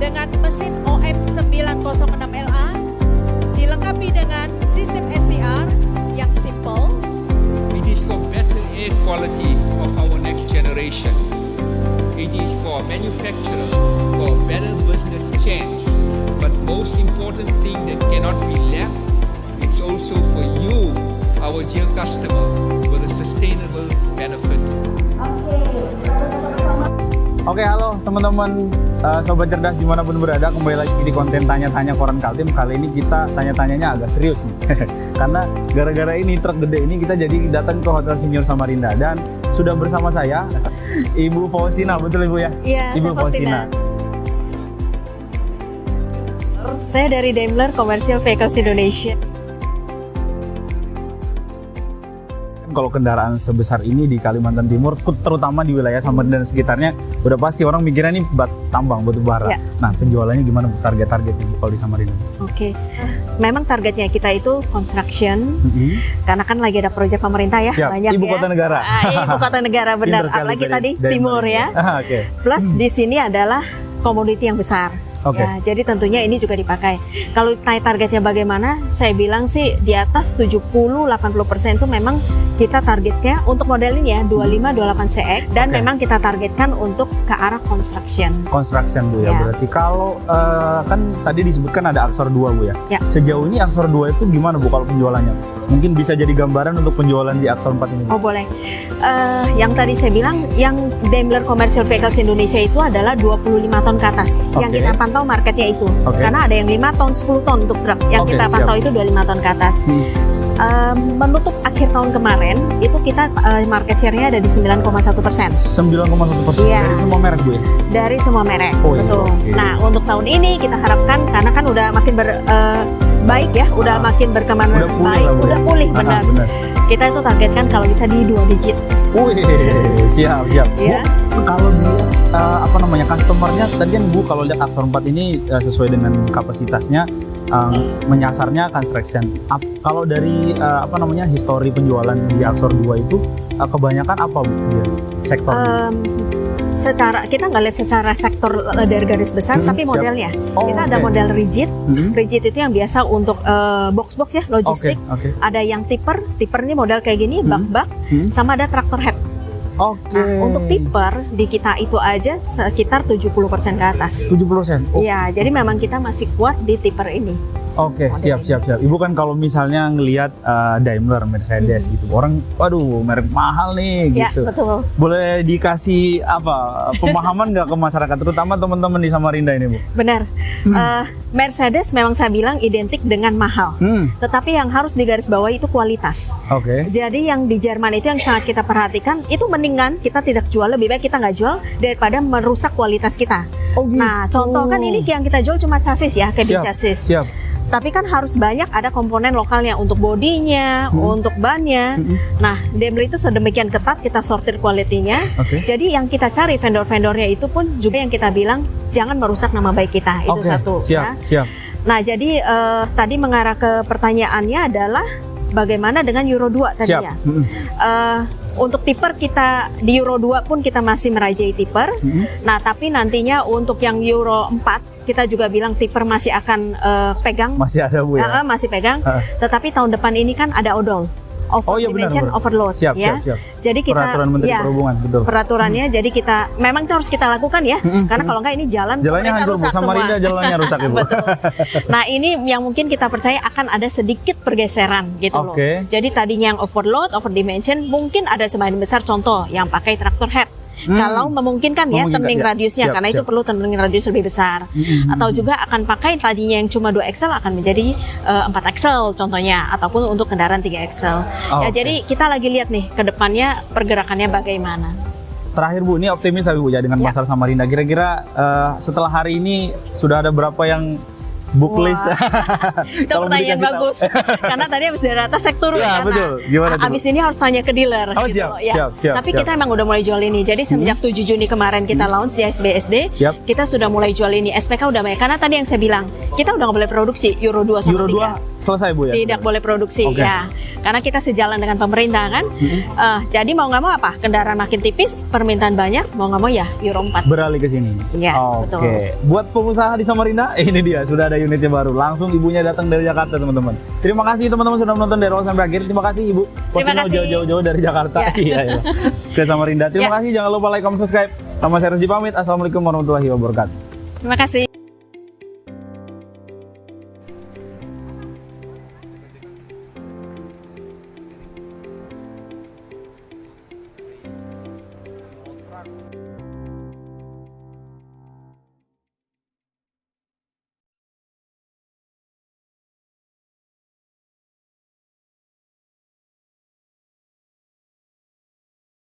dengan mesin OM906LA, dilengkapi dengan sistem SCR yang simple. It is for better air quality of our next generation. It is for manufacturers for better business change. But most important thing that cannot be left, it's also for you, our dear customer, for the sustainable benefit. Oke, halo teman-teman Sobat Cerdas dimanapun berada, kembali lagi di konten Tanya-Tanya Koran Kaltim. Kali ini kita tanya-tanyanya agak serius nih karena gara-gara ini truk gede ini kita jadi datang ke Hotel Senior Samarinda. Dan sudah bersama saya Ibu Faustina, betul Ibu ya? Iya, Ibu saya Faustina. Faustina. Saya dari Daimler Commercial Vehicles Indonesia. Kalau kendaraan sebesar ini di Kalimantan Timur, terutama di wilayah Samarinda dan sekitarnya, udah pasti orang mikirnya nih tambang, batu bara. Ya. Nah, penjualannya gimana, target-target Ibu kalau di Samarinda? Oke, memang targetnya kita itu construction, karena kan lagi ada proyek pemerintah ya. Siap. Banyak Ibu ya. kota negara. Ibu kota negara, benar. Pinter sekali Apalagi tadi dari timur ya. Oke. Plus di sini adalah komoditi yang besar. Oke. Ya, jadi tentunya ini juga dipakai. Kalau targetnya bagaimana? Saya bilang sih di atas 70-80% itu memang kita targetnya untuk model ini ya 25-28 CX dan Oke. memang kita targetkan untuk ke arah construction. Construction Bu ya. Ya. Berarti kalau kan tadi disebutkan ada Aksor 2 Bu ya. Ya. Sejauh ini Aksor 2 itu gimana Bu kalau penjualannya? Mungkin bisa jadi gambaran untuk penjualan di Aksor 4 ini Bu. Oh boleh. Yang tadi saya bilang, yang Daimler Commercial Vehicles Indonesia itu adalah 25 ton ke atas. Yang Oke. kita pantau marketnya itu. Oke. Karena ada yang 5 ton, 10 ton untuk truk. Yang Oke, kita pantau siap. itu 25 ton ke atas. Menutup akhir tahun kemarin, itu kita market share-nya ada di 9,1%. 9,1% Iya. dari semua merek Bu ya? Dari semua merek. Oh, iya, Betul. oke. Nah, untuk tahun ini kita harapkan, karena kan udah makin baik ya, udah makin berkembang Udah pulih baik, lah, Bu, udah ya? pulih Ah, benar. benar. Kita itu targetkan kalau bisa di 2 digit. Wih, siap. Ya. Bu, kalau di customernya tadi kan Bu kalau lihat Aksor 4 ini sesuai dengan kapasitasnya menyasarnya construction. Kalau dari histori penjualan di Aksor 2 itu kebanyakan apa Bu dia sektornya? Secara kita nggak lihat secara sektor dari garis besar, tapi siap. modelnya. Oh, Kita ada oke. model rigid. Mhm. Rigid itu yang biasa untuk box-box ya, logistik. Oke. Ada yang tipper ini model kayak gini, bak-bak, Hmm. sama ada traktor head. Oke. Nah, untuk tipper di kita itu aja sekitar 70% ke atas. 70%. Oh, Iya, jadi memang kita masih kuat di tipper ini. Oke, model siap. Ibu kan kalau misalnya ngelihat Daimler, Mercedes gitu, orang, waduh, merek mahal nih Ya, gitu. betul. Boleh dikasih pemahaman nggak ke masyarakat, terutama teman-teman di Samarinda ini Bu? Benar. Mercedes memang saya bilang identik dengan mahal. Tetapi yang harus digarisbawahi itu kualitas. Oke. Jadi yang di Jerman itu yang sangat kita perhatikan, itu mendingan kita tidak jual, lebih baik kita nggak jual daripada merusak kualitas kita. Oh, gitu. Nah, contoh kan ini yang kita jual cuma chassis ya, cabin chassis. Siap. Tapi kan harus banyak ada komponen lokalnya untuk bodinya, untuk bannya. Nah, Daimler itu sedemikian ketat kita sortir kualitinya. Oke. Jadi yang kita cari vendor-vendornya itu pun juga yang kita bilang jangan merusak nama baik kita. Itu Oke, satu. Ya. Siap. Nah, jadi tadi mengarah ke pertanyaannya adalah bagaimana dengan Euro 2 tadi Siap. ya. Untuk tipper kita di Euro 2 pun kita masih merajai tipper. Nah, tapi nantinya untuk yang Euro 4 kita juga bilang tipper masih akan pegang. Masih ada Bu ya? Masih pegang. Tetapi tahun depan ini kan ada odol. Oh iya, benar. Overload Siap. ya. Jadi kita Peraturan Menteri Perhubungan, betul. Peraturannya jadi kita memang itu harus kita lakukan ya. Karena kalau enggak ini jalannya hancur Bu, Samarinda jalannya rusak ya Bu. Betul. Nah, ini yang mungkin kita percaya akan ada sedikit pergeseran gitu loh. Oke. Jadi tadinya yang overload, overdimension, mungkin ada sebagian besar contoh yang pakai traktor head. Kalau memungkinkan ya turning ya. radiusnya, Siap, karena itu perlu turning radius lebih besar. Atau juga akan pakai tadinya yang cuma 2 axle akan menjadi 4 axle contohnya, ataupun untuk kendaraan 3 axle. Ya, Oke. jadi kita lagi lihat nih ke depannya pergerakannya bagaimana. Terakhir Bu, ini optimis tapi Bu ya dengan pasar Samarinda. Kira-kira setelah hari ini sudah ada berapa yang book list? Itu pertanyaan bagus. Karena tadi habis dari atas saya turun. Ya, karena betul. Gimana tuh, abis ini harus tanya ke dealer. Oh, gitu siap, loh, ya. siap. Tapi kita emang udah mulai jual ini. Jadi semenjak 7 Juni kemarin kita launch di SBSD, Siap. kita sudah mulai jual ini. SPK udah banyak. Karena tadi yang saya bilang, kita udah nggak boleh produksi Euro 2 sama Euro 3. 2 selesai Bu ya? Tidak boleh produksi Oke. ya. karena kita sejalan dengan pemerintah kan. Jadi mau nggak mau apa? Kendaraan makin tipis, permintaan banyak, mau nggak mau ya Euro 4. Beralih ke sini. Iya, betul. Oke. Buat pengusaha di Samarinda, ini dia sudah ada unitnya baru. Langsung ibunya datang dari Jakarta, teman-teman. Terima kasih teman-teman sudah menonton dari awal sampai akhir. Terima kasih Ibu. Terima kasih. Jauh-jauh dari Jakarta. Iya. Ke Samarinda. Terima kasih. Jangan lupa like, comment, subscribe. Sama saya Rusdi pamit. Assalamualaikum warahmatullahi wabarakatuh. Terima kasih.